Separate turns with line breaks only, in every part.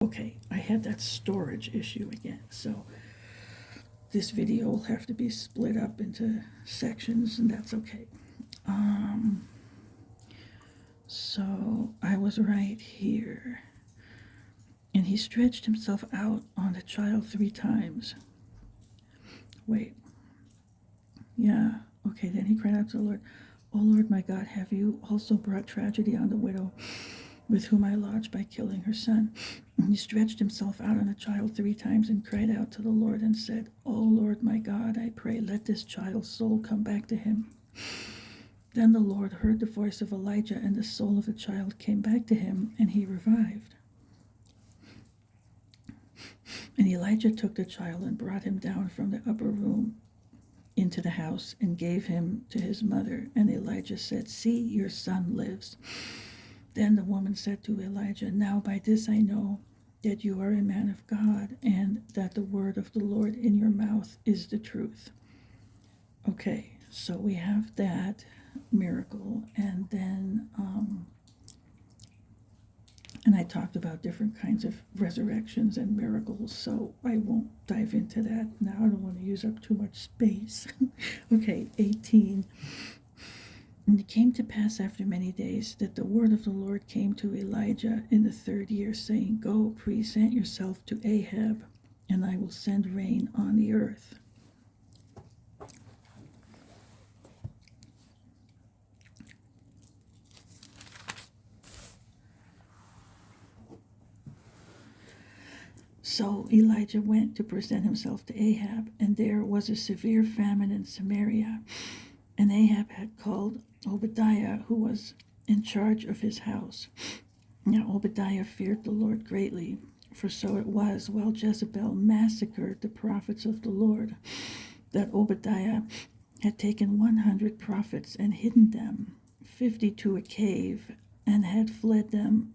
Okay, I had that storage issue again, so this video will have to be split up into sections, and that's okay. Um, so I was right here. And he stretched himself out on the child 3 times. Wait. Yeah. Okay, then he cried out to the Lord, O Lord my God, have you also brought tragedy on the widow with whom I lodged by killing her son? And he stretched himself out on the child 3 times and cried out to the Lord and said, O Lord my God, I pray, let this child's soul come back to him. Then the Lord heard the voice of Elijah, and the soul of the child came back to him, and he revived. And Elijah took the child and brought him down from the upper room into the house and gave him to his mother. And Elijah said, See, your son lives. Then the woman said to Elijah, Now by this I know that you are a man of God, and that the word of the Lord in your mouth is the truth. Okay, so we have that miracle, and then and I talked about different kinds of resurrections and miracles, so I won't dive into that now. I don't want to use up too much space. Okay, 18. And it came to pass after many days that the word of the Lord came to Elijah in the 3rd year, saying, Go, present yourself to Ahab, and I will send rain on the earth. So Elijah went to present himself to Ahab, and there was a severe famine in Samaria. And Ahab had called Obadiah, who was in charge of his house. Now Obadiah feared the Lord greatly, for so it was, while Jezebel massacred the prophets of the Lord, that Obadiah had taken 100 prophets and hidden them, 50 to a cave, and had fed them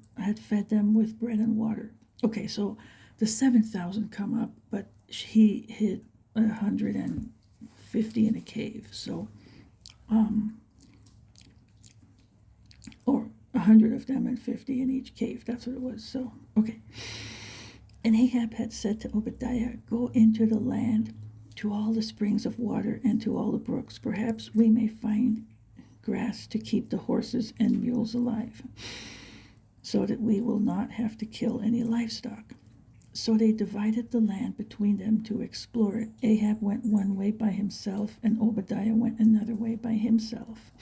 with bread and water. Okay, so the 7,000 come up, but he hid 150 in a cave. So, or 100 of them and 50 in each cave. That's what it was. So, okay. And Ahab had said to Obadiah, Go into the land, to all the springs of water and to all the brooks. Perhaps we may find grass to keep the horses and mules alive, so that we will not have to kill any livestock. So they divided the land between them to explore it. Ahab went one way by himself, and Obadiah went another way by himself.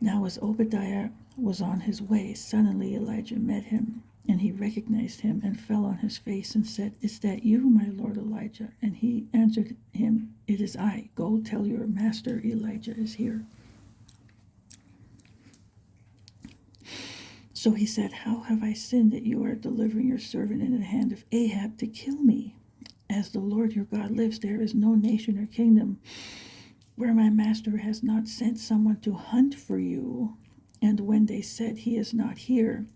Now as Obadiah was on his way, suddenly Elijah met him, and he recognized him and fell on his face and said, Is that you, my lord Elijah? And he answered him, It is I. Go tell your master Elijah is here. So he said, How have I sinned that you are delivering your servant into the hand of Ahab to kill me? As the Lord your God lives, there is no nation or kingdom where my master has not sent someone to hunt for you. And when they said, He is not here,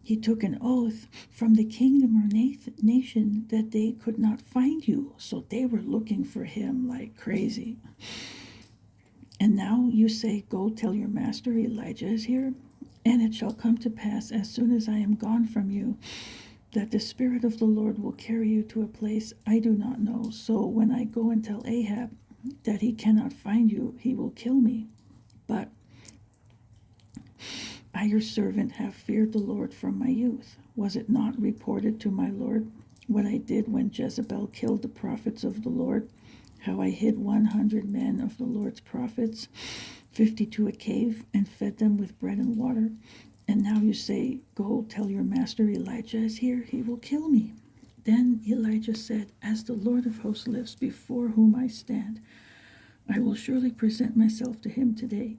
he took an oath from the kingdom or nation that they could not find you. So they were looking for him like crazy. And now you say, Go tell your master Elijah is here. And it shall come to pass, as soon as I am gone from you, that the Spirit of the Lord will carry you to a place I do not know. So when I go and tell Ahab that he cannot find you, he will kill me. But I, your servant, have feared the Lord from my youth. Was it not reported to my Lord what I did when Jezebel killed the prophets of the Lord? How I hid 100 men of the Lord's prophets, 50 to a cave, and fed them with bread and water. And now you say, Go tell your master Elijah is here, he will kill me. Then Elijah said, As the Lord of hosts lives, before whom I stand, I will surely present myself to him today.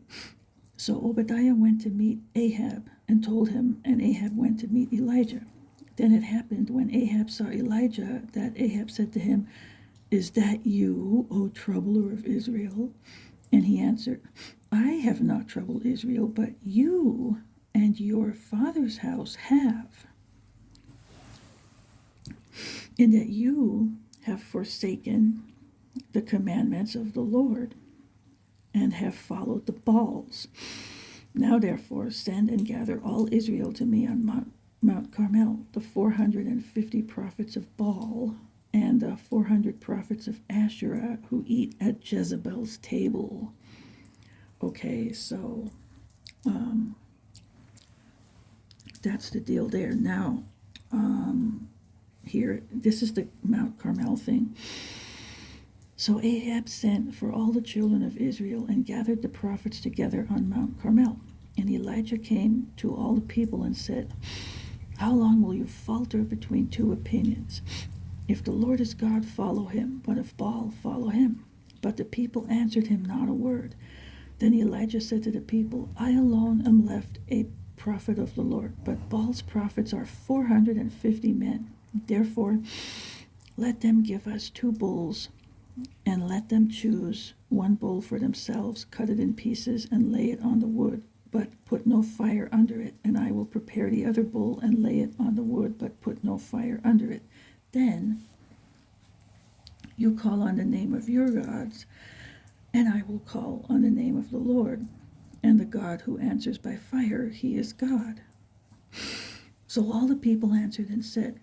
So Obadiah went to meet Ahab and told him, and Ahab went to meet Elijah. Then it happened, when Ahab saw Elijah, that Ahab said to him, Is that you, O troubler of Israel? And he answered, I have not troubled Israel, but you and your father's house have, in that you have forsaken the commandments of the Lord and have followed the Baals. Now therefore send and gather all Israel to me on Mount Carmel, the 450 prophets of Baal and the 400 prophets of Asherah who eat at Jezebel's table. Okay, so that's the deal there. Now, here, this is the Mount Carmel thing. So Ahab sent for all the children of Israel and gathered the prophets together on Mount Carmel. And Elijah came to all the people and said, "How long will you falter between two opinions? If the Lord is God, follow him, but if Baal, follow him." But the people answered him not a word. Then Elijah said to the people, "I alone am left a prophet of the Lord, but Baal's prophets are 450 men. Therefore, let them give us 2 bulls, and let them choose 1 bull for themselves, cut it in pieces, and lay it on the wood, but put no fire under it. And I will prepare the other bull and lay it on the wood, but put no fire under it. Then you call on the name of your gods, and I will call on the name of the Lord. And the God who answers by fire, he is God." So all the people answered and said,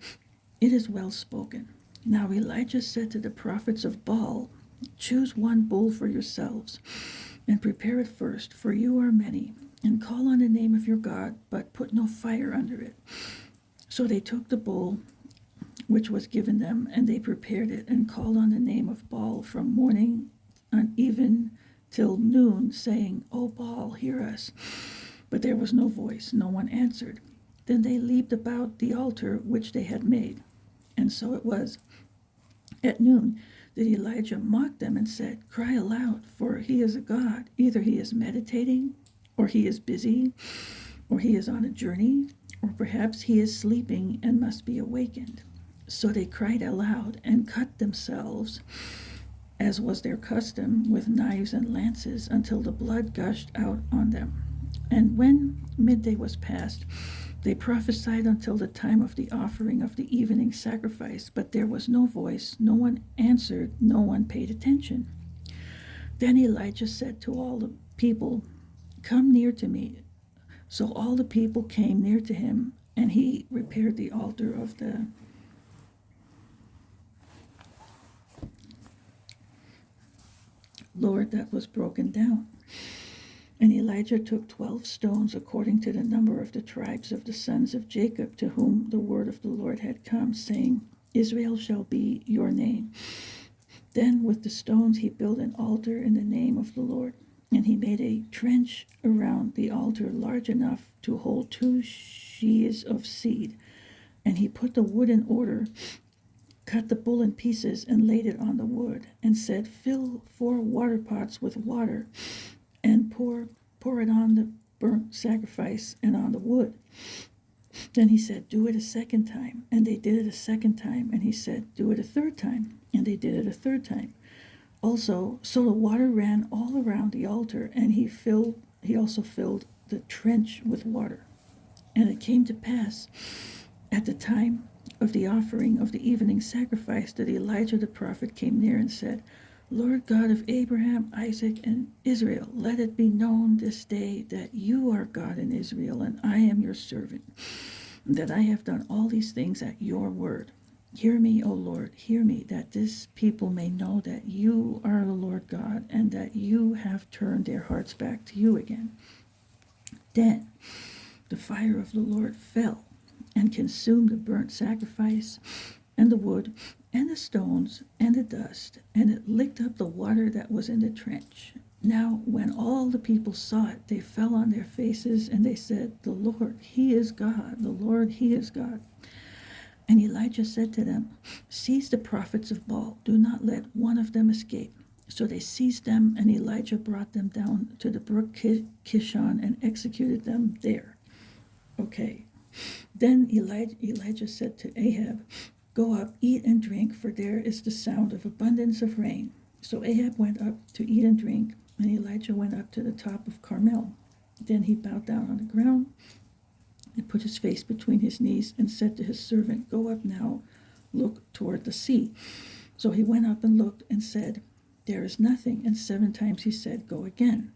"It is well spoken." Now Elijah said to the prophets of Baal, "Choose 1 bull for yourselves, and prepare it first, for you are many, and call on the name of your God, but put no fire under it." So they took the bull which was given them, and they prepared it, and called on the name of Baal from morning and even till noon, saying, "O Baal, hear us." But there was no voice, no one answered. Then they leaped about the altar which they had made. And so it was at noon that Elijah mocked them and said, "Cry aloud, for he is a god. Either he is meditating, or he is busy, or he is on a journey, or perhaps he is sleeping and must be awakened." So they cried aloud and cut themselves, as was their custom, with knives and lances, until the blood gushed out on them. And when midday was past, they prophesied until the time of the offering of the evening sacrifice, but there was no voice, no one answered, no one paid attention. Then Elijah said to all the people, "Come near to me." So all the people came near to him, and he repaired the altar of the Lord that was broken down. And Elijah took 12 stones according to the number of the tribes of the sons of Jacob, to whom the word of the Lord had come, saying, "Israel shall be your name." Then with the stones he built an altar in the name of the Lord, and he made a trench around the altar large enough to hold 2 sheaves of seed. And he put the wood in order, cut the bull in pieces, and laid it on the wood, and said, "Fill 4 water pots with water, and pour it on the burnt sacrifice and on the wood." Then he said, "Do it a second time." And they did it a second time. And he said, "Do it a third time." And they did it a third time. Also, so the water ran all around the altar, and he also filled the trench with water. And it came to pass at the time of the offering of the evening sacrifice that Elijah the prophet came near and said, "Lord God of Abraham, Isaac, and Israel, let it be known this day that you are God in Israel, and I am your servant, that I have done all these things at your word. Hear me, O Lord, hear me, that this people may know that you are the Lord God, and that you have turned their hearts back to you again." Then the fire of the Lord fell and consumed the burnt sacrifice and the wood and the stones and the dust, and it licked up the water that was in the trench. Now when all the people saw it, they fell on their faces, and they said, "The Lord, he is God, the Lord, he is God." And Elijah said to them, "Seize the prophets of Baal, do not let one of them escape." So they seized them, and Elijah brought them down to the brook Kishon and executed them there. Okay. Then Elijah said to Ahab, "Go up, eat and drink, for there is the sound of abundance of rain." So Ahab went up to eat and drink, and Elijah went up to the top of Carmel. Then he bowed down on the ground and put his face between his knees and said to his servant, "Go up now, look toward the sea." So he went up and looked and said, "There is nothing." And 7 times he said, "Go again."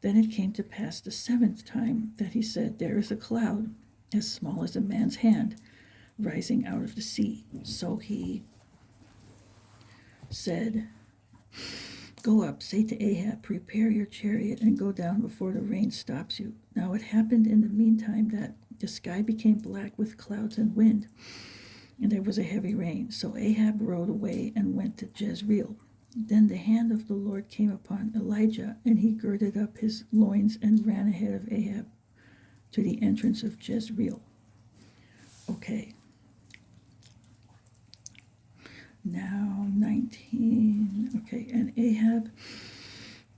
Then it came to pass the 7th time that he said, "There is a cloud." as small as a man's hand, rising out of the sea. So he said, "Go up, say to Ahab, prepare your chariot and go down before the rain stops you." Now it happened in the meantime that the sky became black with clouds and wind, and there was a heavy rain. So Ahab rode away and went to Jezreel. Then the hand of the Lord came upon Elijah, and he girded up his loins and ran ahead of Ahab to the entrance of Jezreel. Okay. Now 19. Okay, and Ahab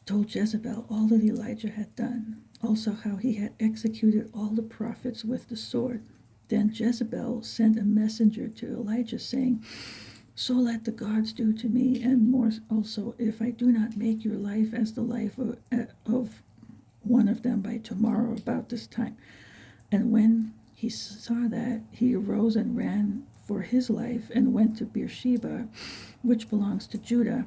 told Jezebel all that Elijah had done, also how he had executed all the prophets with the sword. Then Jezebel sent a messenger to Elijah, saying, "So let the gods do to me, and more also, if I do not make your life as the life of one of them by tomorrow about this time." And when he saw that, he arose and ran for his life and went to Beersheba, which belongs to Judah,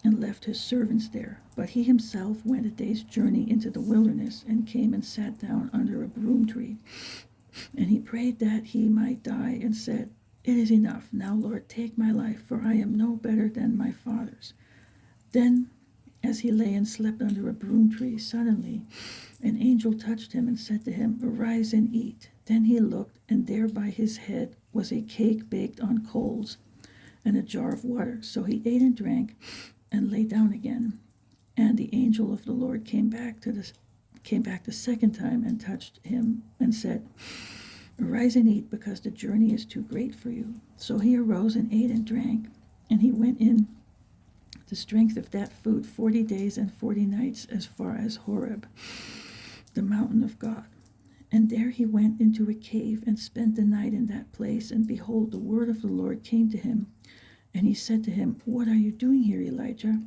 and left his servants there. But he himself went a day's journey into the wilderness and came and sat down under a broom tree. And he prayed that he might die and said, "It is enough. Now, Lord, take my life, for I am no better than my fathers." Then, as he lay and slept under a broom tree, suddenly an angel touched him and said to him, "Arise and eat." Then he looked, and there by his head was a cake baked on coals and a jar of water. So he ate and drank and lay down again. And the angel of the Lord came back the second time and touched him and said, "Arise and eat, because the journey is too great for you." So he arose and ate and drank, and he went in the strength of that food 40 days and 40 nights as far as Horeb, the mountain of God. And there he went into a cave and spent the night in that place. And behold, the word of the Lord came to him. And he said to him, "What are you doing here, Elijah?"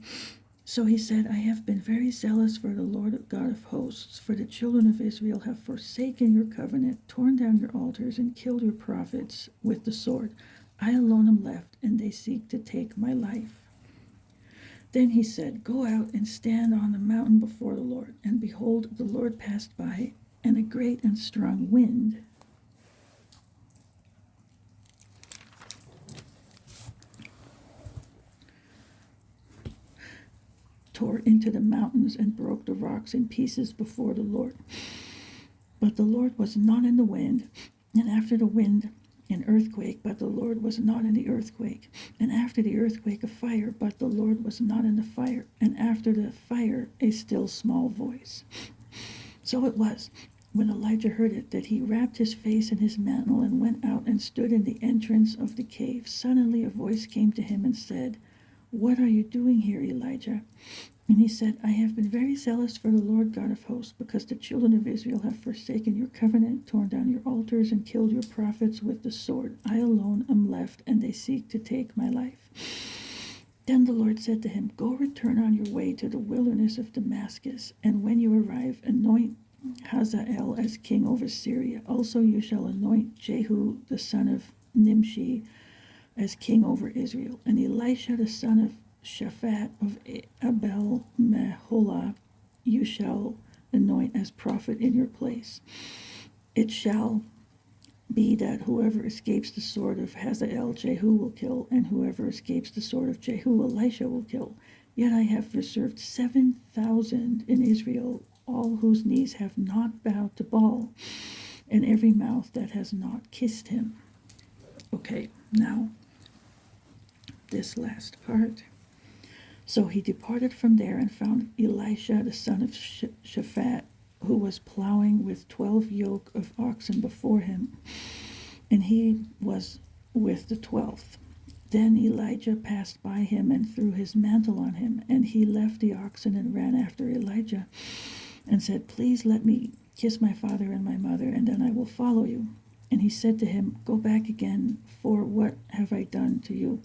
So he said, "I have been very zealous for the Lord God of hosts, for the children of Israel have forsaken your covenant, torn down your altars, and killed your prophets with the sword. I alone am left, and they seek to take my life." Then he said, "Go out and stand on the mountain before the Lord." And behold, the Lord passed by, and a great and strong wind tore into the mountains and broke the rocks in pieces before the Lord. But the Lord was not in the wind, and after the wind an earthquake, but the Lord was not in the earthquake, and after the earthquake a fire, but the Lord was not in the fire, and after the fire a still small voice. So it was, when Elijah heard it, that he wrapped his face in his mantle and went out and stood in the entrance of the cave. Suddenly a voice came to him and said, "What are you doing here, Elijah?" And he said, "I have been very zealous for the Lord God of hosts, because the children of Israel have forsaken your covenant, torn down your altars, and killed your prophets with the sword. I alone am left, and they seek to take my life." Then the Lord said to him, "Go, return on your way to the wilderness of Damascus, and when you arrive, anoint Hazael as king over Syria. Also you shall anoint Jehu the son of Nimshi as king over Israel, and Elisha the son of Shaphat of Abel Meholah you shall anoint as prophet in your place. It shall be that whoever escapes the sword of Hazael Jehu will kill, and whoever escapes the sword of Jehu Elisha will kill. Yet I have reserved 7,000 in Israel, all whose knees have not bowed to Baal, and every mouth that has not kissed him." Okay, now this last part. So he departed from there and found Elisha the son of Shaphat, who was plowing with 12 yoke of oxen before him, and he was with the 12th. Then Elijah passed by him and threw his mantle on him, and he left the oxen and ran after Elijah and said, "Please let me kiss my father and my mother, and then I will follow you." And he said to him, "Go back again, for what have I done to you?"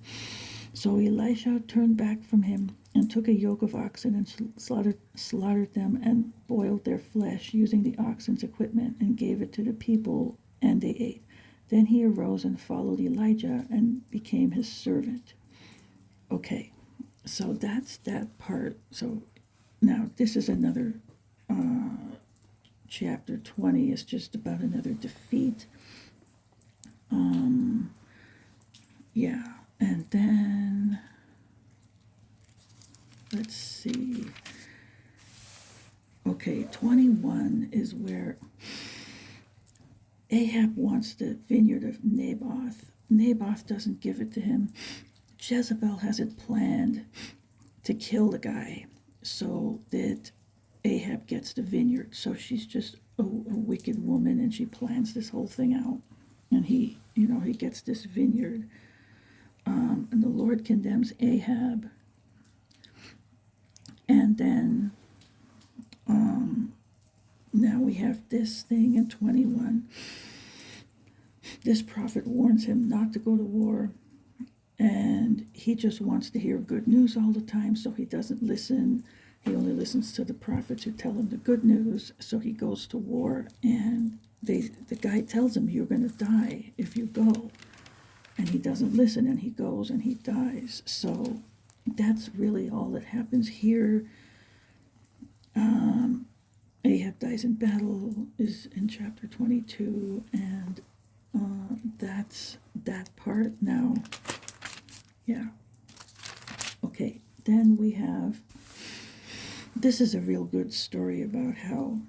So Elisha turned back from him and took a yoke of oxen and slaughtered them and boiled their flesh using the oxen's equipment and gave it to the people, and they ate. Then he arose and followed Elijah and became his servant. Okay, so that's that part. So now this is another chapter 20 is just about another defeat Yeah, and then let's see. Okay, 21 is where Ahab wants the vineyard of Naboth. Naboth doesn't give it to him. Jezebel has it planned to kill the guy so that Ahab gets the vineyard. So she's just a wicked woman, and she plans this whole thing out. And he gets this vineyard. And the Lord condemns Ahab. And then now we have this thing in 21. This prophet warns him not to go to war, and he just wants to hear good news all the time, so he doesn't listen. He only listens to the prophets who tell him the good news, so he goes to war, and the guy tells him, you're going to die if you go. And he doesn't listen, and he goes, and he dies. So that's really all that happens here. Ahab dies in battle is in chapter 22, and that's that part now. Yeah. Okay, then we have, this is a real good story about how,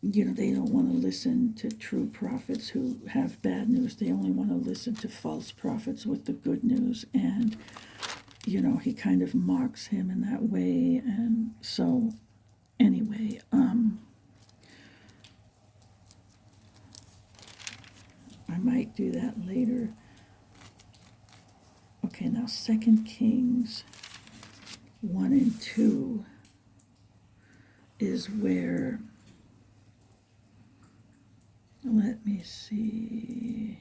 they don't want to listen to true prophets who have bad news. They only want to listen to false prophets with the good news. And, he kind of mocks him in that way. And so, anyway, I might do that later. Okay, now 2 Kings 1 and 2 is where, let me see,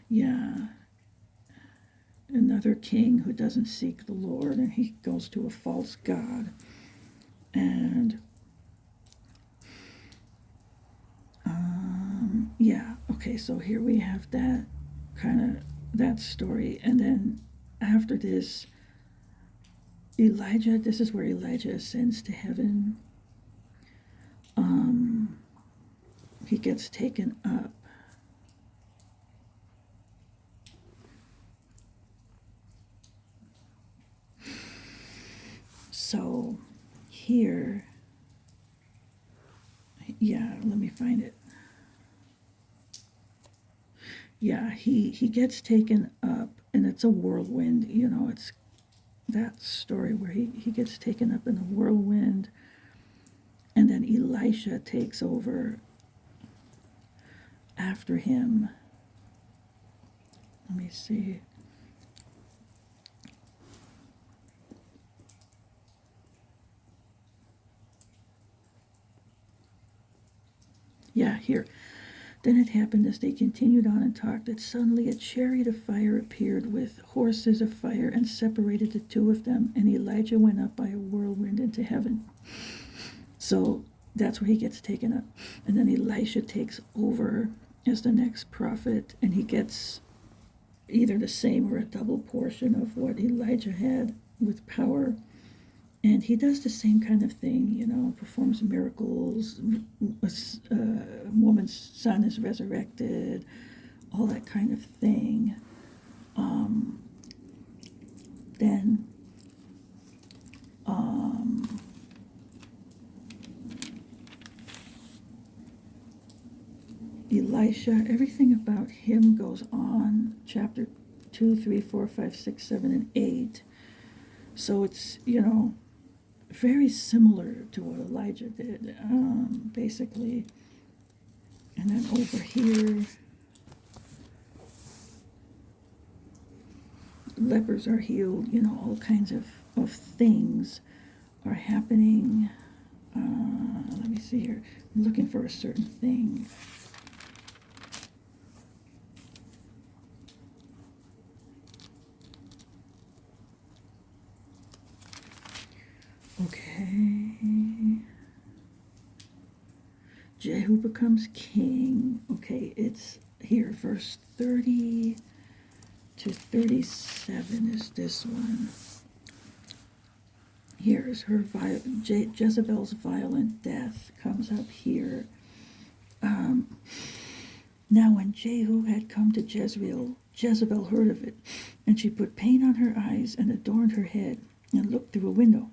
yeah, another king who doesn't seek the Lord, and he goes to a false god. And yeah, okay, so here we have that that story. And then after this, Elijah, this is where Elijah ascends to heaven. He gets taken up. So here, yeah, let me find it. Yeah, he gets taken up, and it's a whirlwind. It's that story where he gets taken up in a whirlwind, and then Elisha takes over after him. Let me see. Yeah, here. Then it happened as they continued on and talked that suddenly a chariot of fire appeared with horses of fire and separated the two of them, and Elijah went up by a whirlwind into heaven. So that's where he gets taken up. And then Elisha takes over as the next prophet, and he gets either the same or a double portion of what Elijah had with power. And he does the same kind of thing, performs miracles, a woman's son is resurrected, all that kind of thing. Then Elisha, everything about him goes on, chapter 2, 3, 4, 5, 6, 7, and 8. So it's, very similar to what Elijah did, basically. And then over here, lepers are healed, all kinds of things are happening. Let me see here. I'm looking for a certain thing. Okay. Jehu becomes king. Okay, it's here, verse 30 to 37 is this one. Here's her Jezebel's violent death comes up here. Now when Jehu had come to Jezreel, Jezebel heard of it, and she put paint on her eyes and adorned her head, and looked through a window.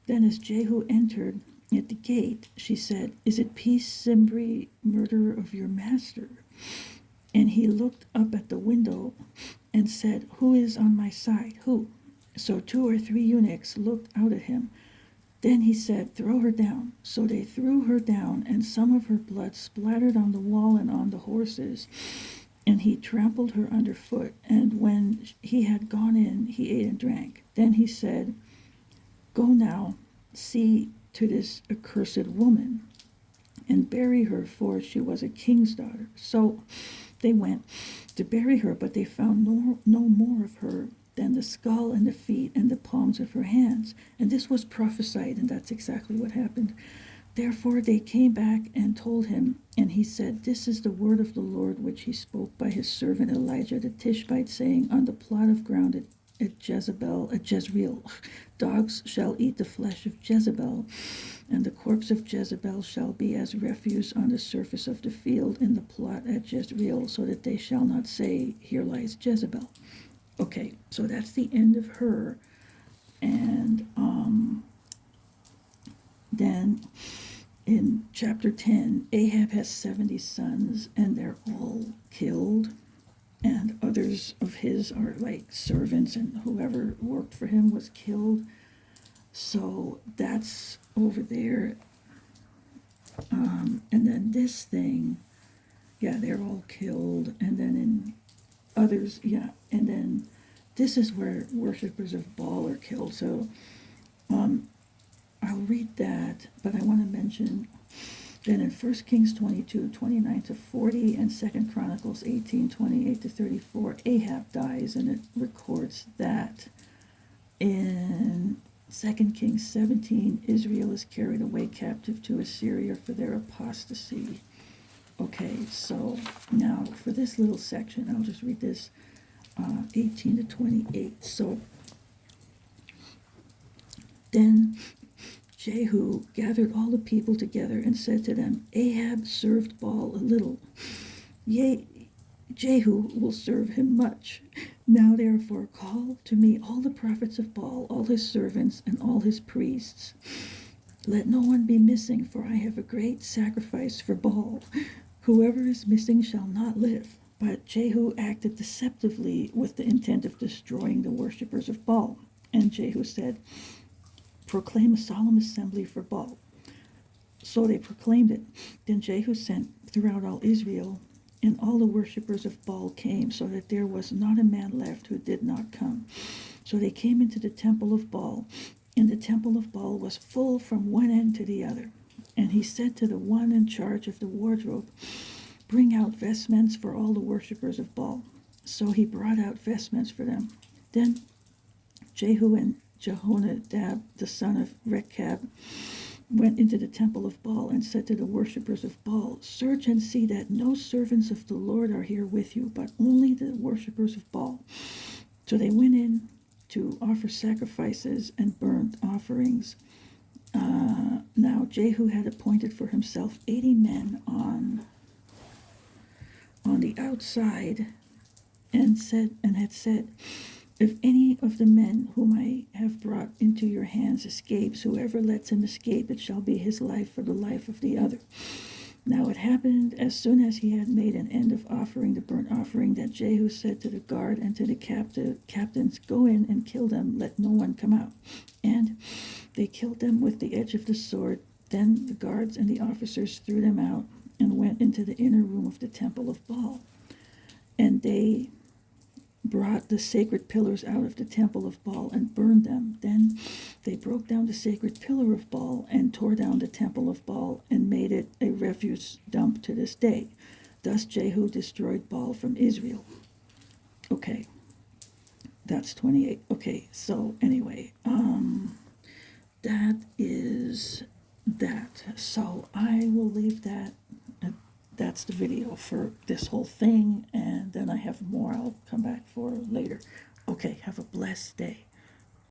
Then as Jehu entered at the gate, she said, "Is it peace, Zimri, murderer of your master?" And he looked up at the window and said, "Who is on my side? Who?" So 2 or 3 eunuchs looked out at him. Then he said, "Throw her down." So they threw her down, and some of her blood splattered on the wall and on the horses. And he trampled her underfoot. And when he had gone in, he ate and drank. Then he said, "Go now, see to this accursed woman, and bury her, for she was a king's daughter." So they went to bury her, but they found no more of her than the skull and the feet and the palms of her hands. And this was prophesied, and that's exactly what happened. Therefore they came back and told him, and he said, "This is the word of the Lord which he spoke by his servant Elijah the Tishbite, saying, on the plot of ground at Jezreel, dogs shall eat the flesh of Jezebel, and the corpse of Jezebel shall be as refuse on the surface of the field in the plot at Jezreel, so that they shall not say, Here lies Jezebel." Okay, so that's the end of her. And then in chapter 10, Ahab has 70 sons, and they're all killed. And others of his are like servants, and whoever worked for him was killed. So that's over there. And then this thing, yeah, they're all killed. And then in others, yeah, and then this is where worshippers of Baal are killed. So I'll read that, but I want to mention that in 1 Kings 22, 29 to 40, and 2 Chronicles 18, 28 to 34, Ahab dies, and it records that. In 2 Kings 17, Israel is carried away captive to Assyria for their apostasy. Okay, so now for this little section, I'll just read this 18 to 28. So then Jehu gathered all the people together and said to them, "Ahab served Baal a little. Yea, Jehu will serve him much. Now therefore call to me all the prophets of Baal, all his servants, and all his priests. Let no one be missing, for I have a great sacrifice for Baal. Whoever is missing shall not live." But Jehu acted deceptively with the intent of destroying the worshippers of Baal. And Jehu said, "Proclaim a solemn assembly for Baal." So they proclaimed it. Then Jehu sent throughout all Israel, and all the worshippers of Baal came, so that there was not a man left who did not come. So they came into the temple of Baal, and the temple of Baal was full from one end to the other. And he said to the one in charge of the wardrobe, "Bring out vestments for all the worshippers of Baal." So he brought out vestments for them. Then Jehu and Jehonadab, the son of Rechab, went into the temple of Baal and said to the worshippers of Baal, "Search and see that no servants of the Lord are here with you, but only the worshippers of Baal." So they went in to offer sacrifices and burnt offerings. Now Jehu had appointed for himself 80 men on the outside, and had said, "If any of the men whom I have brought into your hands escapes, whoever lets him escape, it shall be his life for the life of the other." Now it happened, as soon as he had made an end of offering the burnt offering, that Jehu said to the guard and to the captains, "Go in and kill them, let no one come out." And they killed them with the edge of the sword. Then the guards and the officers threw them out and went into the inner room of the temple of Baal. And they brought the sacred pillars out of the temple of Baal and burned them. Then they broke down the sacred pillar of Baal and tore down the temple of Baal and made it a refuse dump to this day. Thus Jehu destroyed Baal from Israel. Okay, that's 28. Okay, so anyway, that is that. So I will leave that. That's the video for this whole thing, and then I have more I'll come back for later. Okay, have a blessed day.